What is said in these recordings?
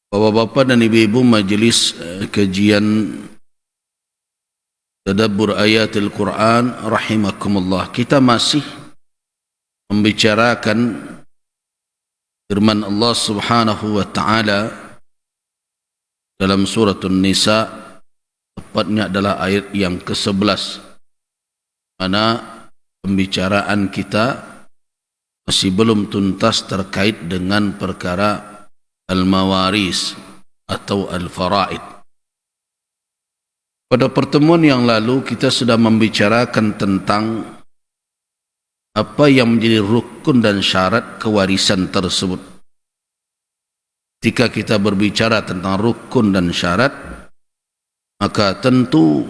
Bapak-bapak dan ibu-ibu majelis kajian tadabbur ayatil Quran rahimakumullah. Kita masih membicarakan firman Allah Subhanahu wa taala dalam surah An-Nisa, tepatnya adalah ayat yang ke-11, mana pembicaraan kita masih belum tuntas terkait dengan perkara al-mawaris atau al-faraid. Pada pertemuan yang lalu kita sudah membicarakan tentang apa yang menjadi rukun dan syarat kewarisan tersebut. Ketika kita berbicara tentang rukun dan syarat, maka tentu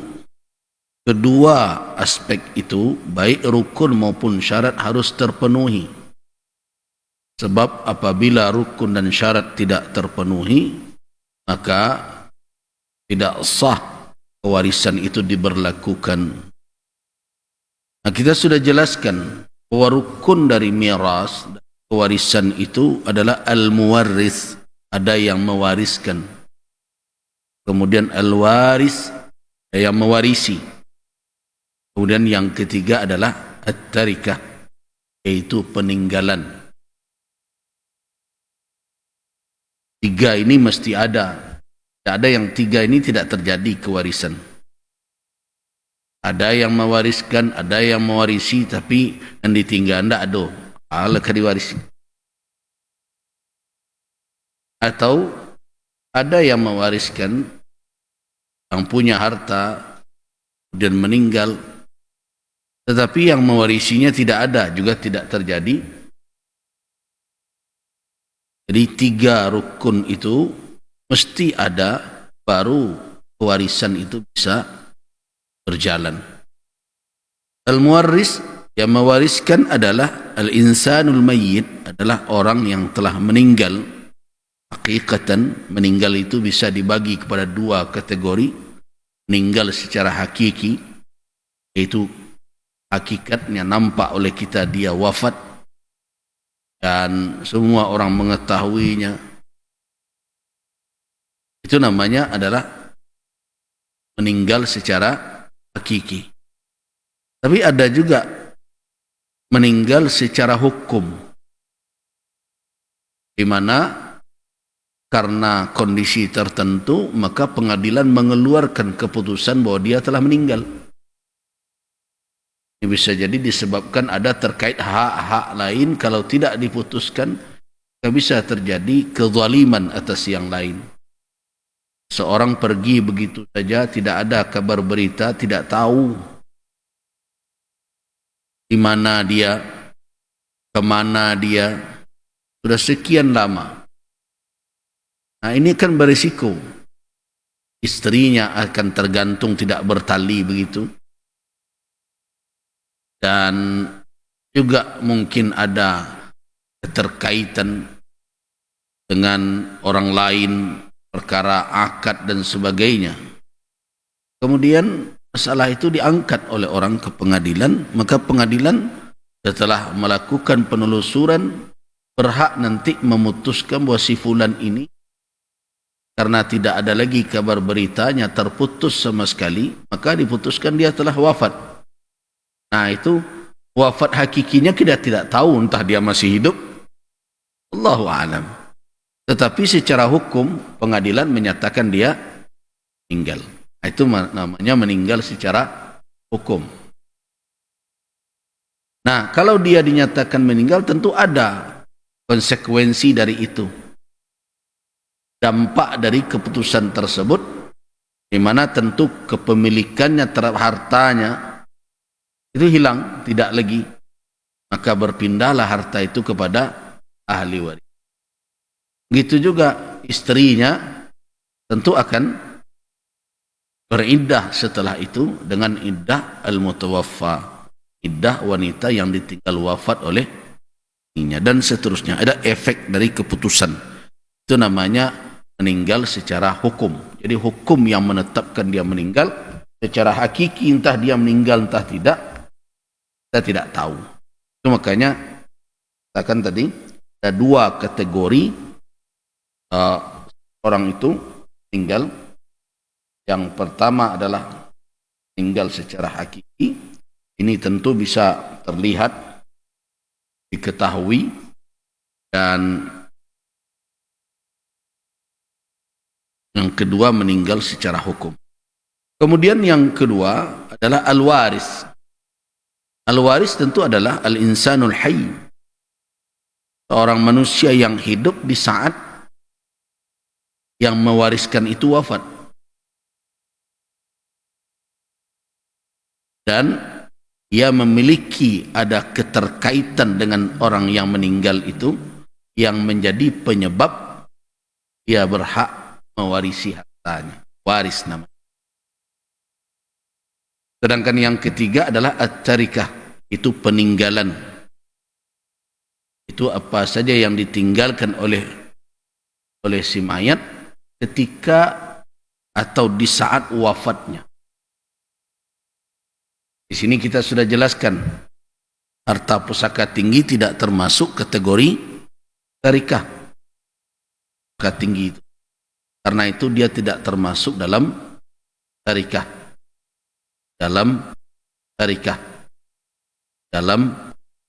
kedua aspek itu, baik rukun maupun syarat, harus terpenuhi. Sebab apabila rukun dan syarat tidak terpenuhi, maka tidak sah kewarisan itu diberlakukan. Nah, kita sudah jelaskan bahwa rukun dari miras, kewarisan itu adalah al-muwarris, ada yang mewariskan. Kemudian al-waris, yang mewarisi. Kemudian yang ketiga adalah at-tarikah, yaitu peninggalan. Tiga ini mesti ada. Tidak ada yang tiga ini tidak terjadi kewarisan. Ada yang mewariskan, ada yang mewarisi, tapi yang ditinggal tidak ada. Alakah diwarisi? Atau ada yang mewariskan, yang punya harta dan meninggal, tetapi yang mewarisinya tidak ada, juga tidak terjadi. Jadi tiga rukun itu mesti ada, baru kewarisan itu bisa berjalan. Al-muwarris, yang mewariskan adalah al-insanul mayyit, adalah orang yang telah meninggal. Hakikatan meninggal itu bisa dibagi kepada dua kategori. Meninggal secara hakiki, yaitu hakikatnya nampak oleh kita dia wafat dan semua orang mengetahuinya. Itu namanya adalah meninggal secara hakiki. Tapi ada juga meninggal secara hukum, di mana karena kondisi tertentu maka pengadilan mengeluarkan keputusan bahwa dia telah meninggal. Ini bisa jadi disebabkan ada terkait hak-hak lain. Kalau tidak diputuskan, bisa terjadi kezaliman atas yang lain. Seorang pergi begitu saja, tidak ada kabar berita, tidak tahu di mana dia, kemana dia, sudah sekian lama. Nah, ini kan berisiko. Istrinya akan tergantung, tidak bertali begitu. Dan juga mungkin ada keterkaitan dengan orang lain, perkara akad dan sebagainya. Kemudian masalah itu diangkat oleh orang ke pengadilan, maka pengadilan setelah melakukan penelusuran berhak nanti memutuskan bahwa si fulan ini, karena tidak ada lagi kabar beritanya, terputus sama sekali, maka diputuskan dia telah wafat. Nah, itu wafat hakikinya kita tidak tahu, entah dia masih hidup, Allahu a'lam. Tetapi secara hukum pengadilan menyatakan dia meninggal. Itu namanya meninggal secara hukum. Nah, kalau dia dinyatakan meninggal, tentu ada konsekuensi dari itu. Dampak dari keputusan tersebut, di mana tentu kepemilikannya terhadap hartanya itu hilang, tidak lagi. Maka berpindahlah harta itu kepada ahli waris. Begitu juga istrinya tentu akan beriddah setelah itu dengan iddah al-mutawaffa, iddah wanita yang ditinggal wafat oleh suaminya, dan seterusnya. Ada efek dari keputusan. Itu namanya meninggal secara hukum. Jadi hukum yang menetapkan dia meninggal. Secara hakiki entah dia meninggal entah tidak, kita tidak tahu. Itu makanya katakan tadi ada dua kategori orang itu meninggal. Yang pertama adalah meninggal secara hakiki. Ini tentu bisa terlihat, diketahui, dan yang kedua meninggal secara hukum. Kemudian yang kedua adalah al-waris. Al-waris tentu adalah al-insanul hayy, seorang manusia yang hidup di saat yang mewariskan itu wafat. Dan ia memiliki ada keterkaitan dengan orang yang meninggal itu yang menjadi penyebab ia berhak mewarisi hartanya. Waris namanya. Sedangkan yang ketiga adalah at-tarikah, itu peninggalan. Itu apa saja yang ditinggalkan oleh si mayat ketika atau di saat wafatnya. Di sini kita sudah jelaskan, harta pusaka tinggi tidak termasuk kategori tarikah. Pusaka tinggi itu. Karena itu dia tidak termasuk dalam tarikah. Dalam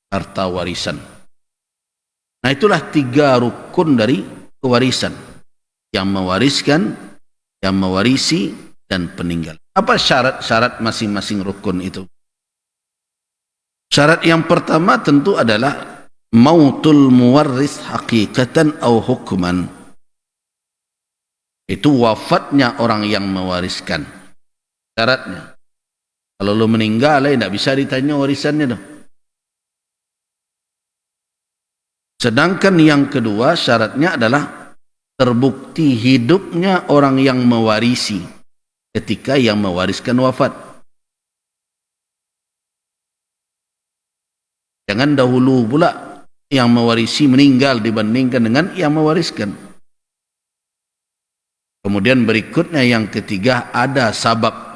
harta warisan. Nah, itulah 3 rukun dari kewarisan. Yang mewariskan, yang mewarisi, dan peninggal. Apa syarat-syarat masing-masing rukun itu? Syarat yang pertama tentu adalah mautul muwarris hakikatan atau hukman. Itu wafatnya orang yang mewariskan. Syaratnya. Kalau lu meninggal, tidak bisa ditanya warisannya dong. Sedangkan yang kedua syaratnya adalah terbukti hidupnya orang yang mewarisi ketika yang mewariskan wafat. Jangan dahulu pula yang mewarisi meninggal dibandingkan dengan yang mewariskan. Kemudian berikutnya yang ketiga ada sabab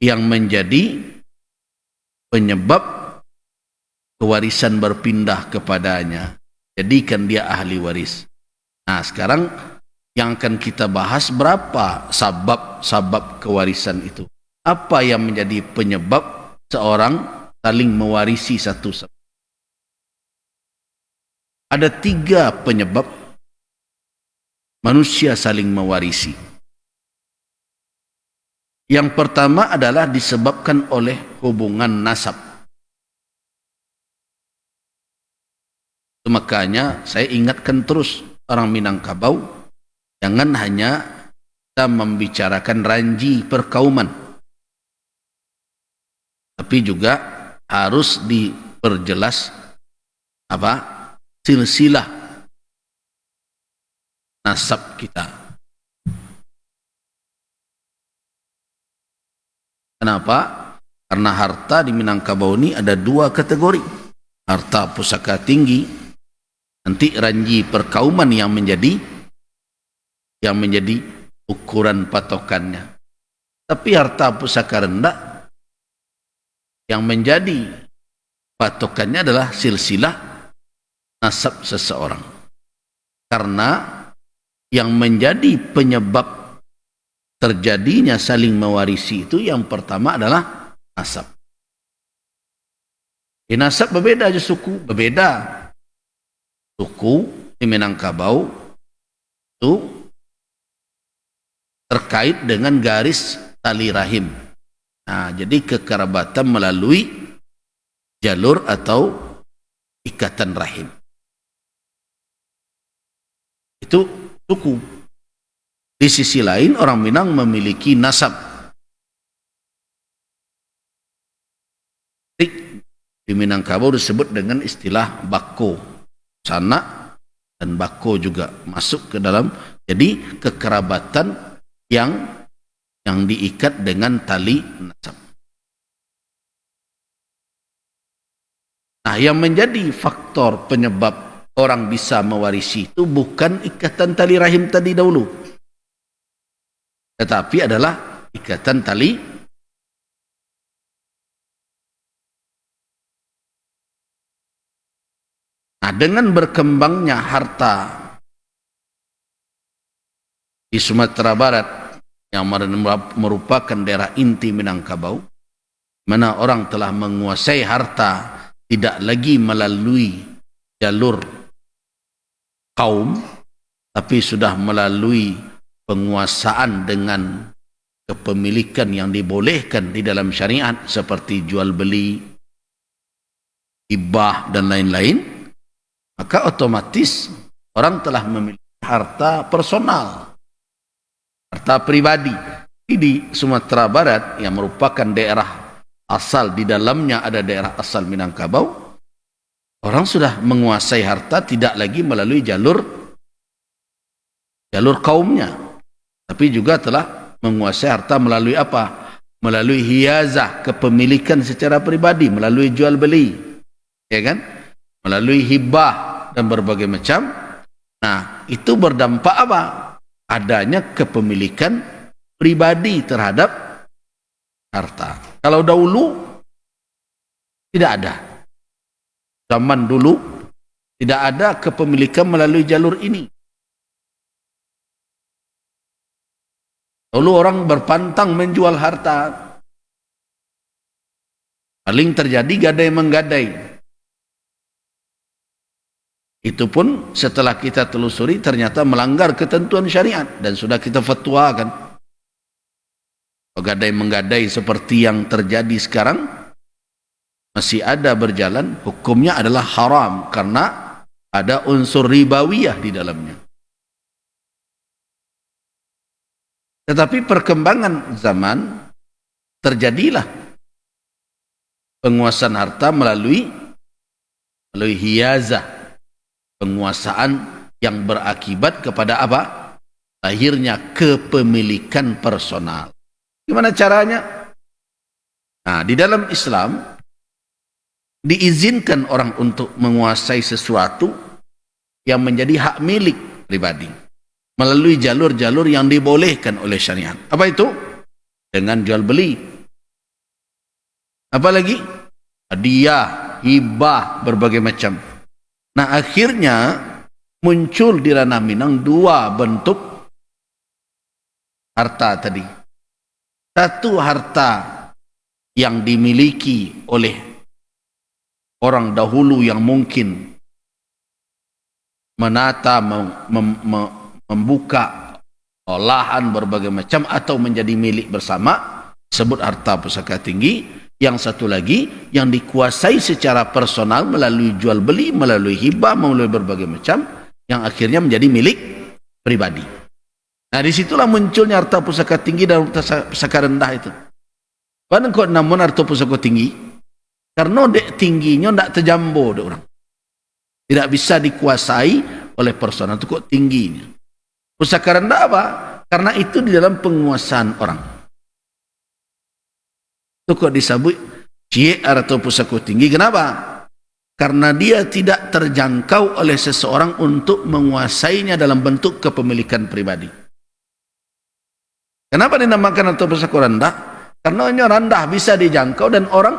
yang menjadi penyebab kewarisan berpindah kepadanya. Jadikan dia ahli waris. Nah, sekarang yang akan kita bahas berapa sabab kewarisan itu. Apa yang menjadi penyebab seorang saling mewarisi satu sama. Ada 3 penyebab manusia saling mewarisi. Yang pertama adalah disebabkan oleh hubungan nasab. Makanya saya ingatkan terus orang Minangkabau, jangan hanya kita membicarakan ranji perkauman, tapi juga harus diperjelas silsilah nasab kita. Kenapa? Karena harta di Minangkabau ini ada 2 kategori. Harta pusaka tinggi, nanti ranji perkauman yang menjadi ukuran patokannya. Tapi harta pusaka rendah yang menjadi patokannya adalah silsilah nasab seseorang. Karena yang menjadi penyebab terjadinya saling mewarisi itu yang pertama adalah nasab. Di nasab berbeda aja, suku berbeda. Suku di Minangkabau itu terkait dengan garis tali rahim. Nah, jadi kekerabatan melalui jalur atau ikatan rahim. Itu suku. Di sisi lain orang Minang memiliki nasab. Di Minangkabau disebut dengan istilah bako. Sanak dan bako juga masuk ke dalam. Jadi kekerabatan yang diikat dengan tali nasab. Nah, yang menjadi faktor penyebab orang bisa mewarisi itu bukan ikatan tali rahim tadi dahulu, tetapi adalah ikatan tali Nah, dengan berkembangnya harta di Sumatera Barat yang merupakan daerah inti Minangkabau, mana orang telah menguasai harta tidak lagi melalui jalur kaum, tapi sudah melalui penguasaan dengan kepemilikan yang dibolehkan di dalam syariat seperti jual beli, hibah dan lain-lain, maka otomatis orang telah memiliki harta personal, harta pribadi. Di Sumatera Barat yang merupakan daerah asal, di dalamnya ada daerah asal Minangkabau, orang sudah menguasai harta tidak lagi melalui jalur kaumnya, tapi juga telah menguasai harta melalui apa? Melalui hiyazah, kepemilikan secara pribadi, melalui jual beli, ya kan? Melalui hibah dan berbagai macam. Nah, itu berdampak apa? Adanya kepemilikan pribadi terhadap harta. Kalau dahulu tidak ada. Zaman dulu tidak ada kepemilikan melalui jalur ini. Lalu orang berpantang menjual harta. Paling terjadi gadai menggadai. Itu pun setelah kita telusuri ternyata melanggar ketentuan syariat dan sudah kita fatwakan. Gadai menggadai seperti yang terjadi sekarang masih ada berjalan, hukumnya adalah haram karena ada unsur ribawiyah di dalamnya. Tetapi perkembangan zaman terjadilah penguasaan harta melalui hiyazah, penguasaan yang berakibat kepada apa? Lahirnya kepemilikan personal. Gimana caranya? Nah, di dalam Islam diizinkan orang untuk menguasai sesuatu yang menjadi hak milik pribadi melalui jalur-jalur yang dibolehkan oleh syariat. Apa itu? Dengan jual beli. Apalagi? Hadiah, hibah, berbagai macam. Nah, akhirnya muncul di ranah Minang dua bentuk harta tadi. Satu, harta yang dimiliki oleh orang dahulu yang mungkin menata, membuka lahan berbagai macam atau menjadi milik bersama, sebut harta pusaka tinggi. Yang satu lagi yang dikuasai secara personal melalui jual beli, melalui hibah, melalui berbagai macam, yang akhirnya menjadi milik pribadi. Nah, disitulah munculnya harta pusaka tinggi dan harta pusaka rendah itu. Padahal kok namun harta pusaka tinggi, karena dek tingginya tidak terjambo dek orang, tidak bisa dikuasai oleh personal, itu kok tingginya. Pusaka rendah apa? Karena itu di dalam penguasaan orang. Itu kok disebut syiar atau pusaka tinggi. Kenapa? Karena dia tidak terjangkau oleh seseorang untuk menguasainya dalam bentuk kepemilikan pribadi. Kenapa dinamakan atau pusaka rendah? Karena hanya rendah bisa dijangkau dan orang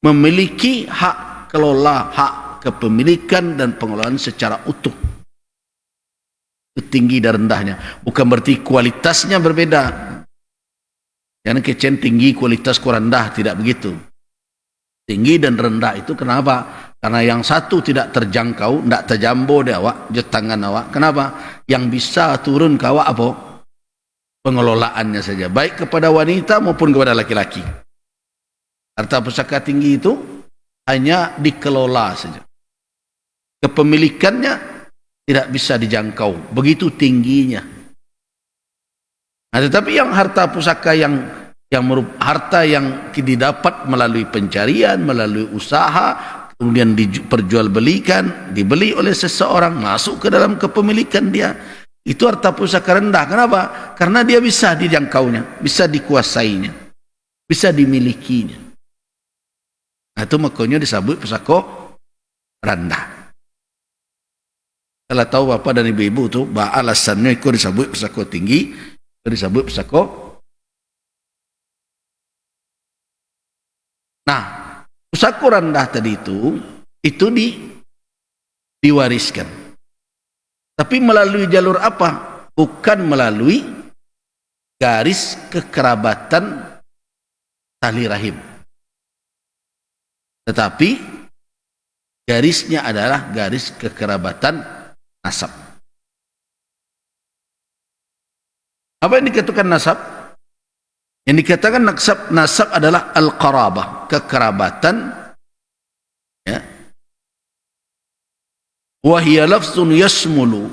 memiliki hak kelola, hak kepemilikan dan pengelolaan secara utuh. Itu tinggi dan rendahnya. Bukan berarti kualitasnya berbeda. Jangan kecen tinggi kualitas rendah, tidak begitu. Tinggi dan rendah itu kenapa? Karena yang satu tidak terjangkau, tidak terjambo di awak, jetangan awak. Kenapa? Yang bisa turun ke awak apa? Pengelolaannya saja, baik kepada wanita maupun kepada laki-laki. Harta pusaka tinggi itu hanya dikelola saja. Kepemilikannya tidak bisa dijangkau, begitu tingginya. Nah, tetapi yang harta pusaka yang harta yang didapat melalui pencarian, melalui usaha, kemudian diperjualbelikan, dibeli oleh seseorang, masuk ke dalam kepemilikan dia, itu harta pusaka rendah. Kenapa? Karena dia bisa dijangkaunya, bisa dikuasainya, bisa dimilikinya. Nah, itu makanya disebut pusaka rendah. Kalau tahu bapak dan ibu-ibu tuh, alasannya itu disebut pusaka tinggi, itu disebut pusaka. Nah, pusaka rendah tadi itu diwariskan. Tapi melalui jalur apa? Bukan melalui garis kekerabatan tali rahim, tetapi garisnya adalah garis kekerabatan nasab. Apa yang dikatakan nasab? Yang dikatakan nasab adalah al-qarabah, kekerabatan, ya. Wa hiya lafzun yashmulu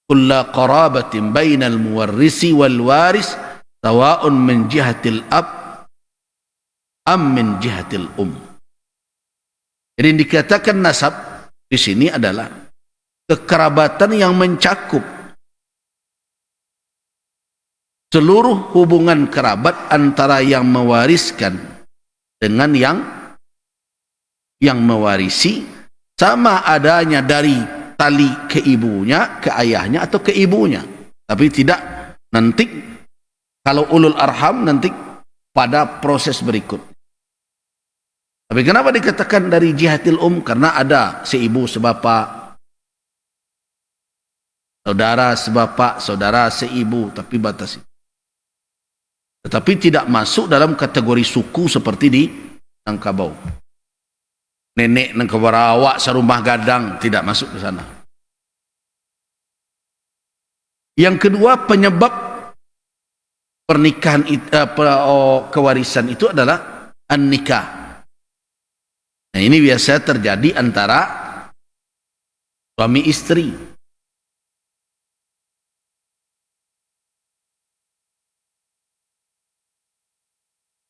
kulla qarabatin bainal muwarrisi wal waris sawa'un min jihatil ab am min jihatil Jadi dikatakan nasab di sini adalah kekerabatan yang mencakup seluruh hubungan kerabat antara yang mewariskan dengan yang mewarisi, sama adanya dari tali ke ibunya, ke ayahnya atau ke ibunya. Tapi tidak nanti kalau ulul arham nanti pada proses berikut. Tapi kenapa dikatakan dari jihatil Karena ada seibu sebapak, saudara sebapak, saudara seibu, tapi batasi. Tetapi tidak masuk dalam kategori suku seperti di Nangkabau. Nenek Nangkabarawak serumah gadang, tidak masuk ke sana. Yang kedua, penyebab pernikahan kewarisan itu adalah an-nikah. Nah, ini biasa terjadi antara suami istri.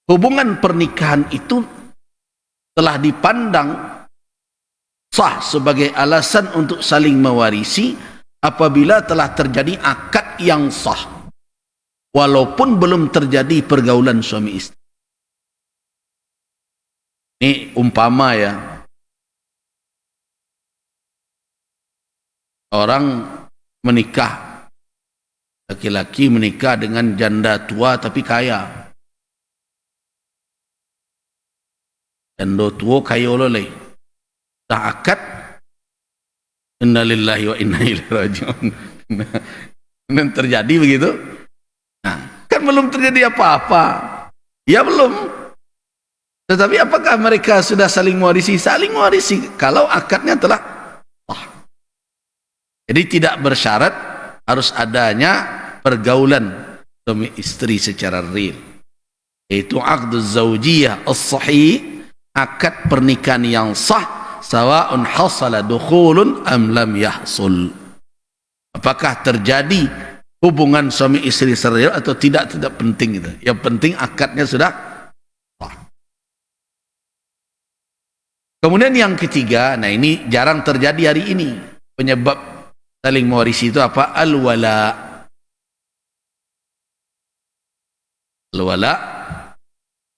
Hubungan pernikahan itu telah dipandang sah sebagai alasan untuk saling mewarisi apabila telah terjadi akad yang sah, walaupun belum terjadi pergaulan suami istri. Ini umpama ya, orang menikah, laki-laki menikah dengan janda tua tapi kaya. Janda tua kaya oleh dah akad, innalillahi wa inna ilaihi raji'un. Dan terjadi begitu. Nah, kan belum terjadi apa-apa. Ya belum. Tetapi apakah mereka sudah saling mewarisi? Saling mewarisi kalau akadnya telah sah. Jadi tidak bersyarat harus adanya pergaulan suami istri secara real. Yaitu aqduz zaujiyah as-sahih, akad pernikahan yang sah, sawa'un hasala dukhulun am lam yahsul. Apakah terjadi hubungan suami istri serius atau tidak penting itu. Yang penting akadnya sudah sah. Kemudian yang ketiga, nah ini jarang terjadi hari ini. Penyebab saling mewarisi itu apa? Al-wala. Al-wala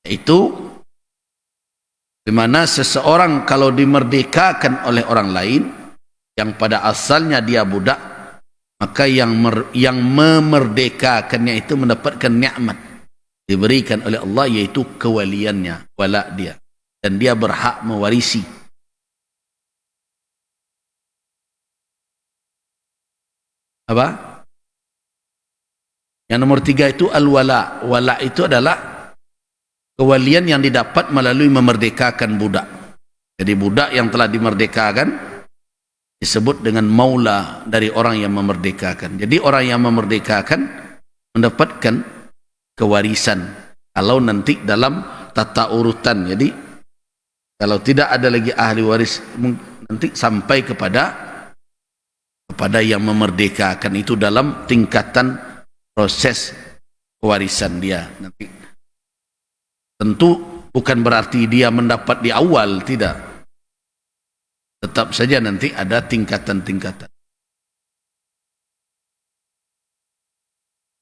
itu di mana seseorang kalau dimerdekakan oleh orang lain yang pada asalnya dia budak, maka yang memerdekakannya itu mendapatkan nikmat diberikan oleh Allah, yaitu kewaliannya, wala dia, dan dia berhak mewarisi. Apa? Yang nomor 3 itu al-wala. Wala itu adalah kewalian yang didapat melalui memerdekakan budak. Jadi budak yang telah dimerdekakan disebut dengan maula dari orang yang memerdekakan. Jadi orang yang memerdekakan mendapatkan kewarisan kalau nanti dalam tata urutan. Jadi kalau tidak ada lagi ahli waris, nanti sampai kepada yang memerdekakan itu dalam tingkatan proses kewarisan dia nanti. Tentu bukan berarti dia mendapat di awal, tidak. Tetap saja nanti ada tingkatan-tingkatan.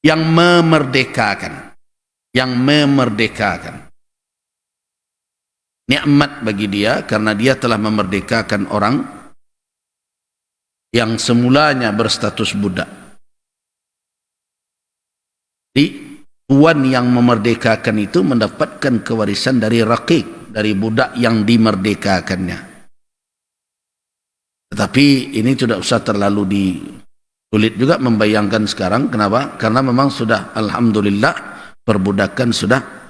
Yang memerdekakan. Nikmat bagi dia karena dia telah memerdekakan orang yang semulanya berstatus budak. Jadi tuan yang memerdekakan itu mendapatkan kewarisan dari raqiq, dari budak yang dimerdekakannya. Tetapi ini tidak usah terlalu sulit juga membayangkan sekarang. Kenapa? Karena memang sudah alhamdulillah perbudakan sudah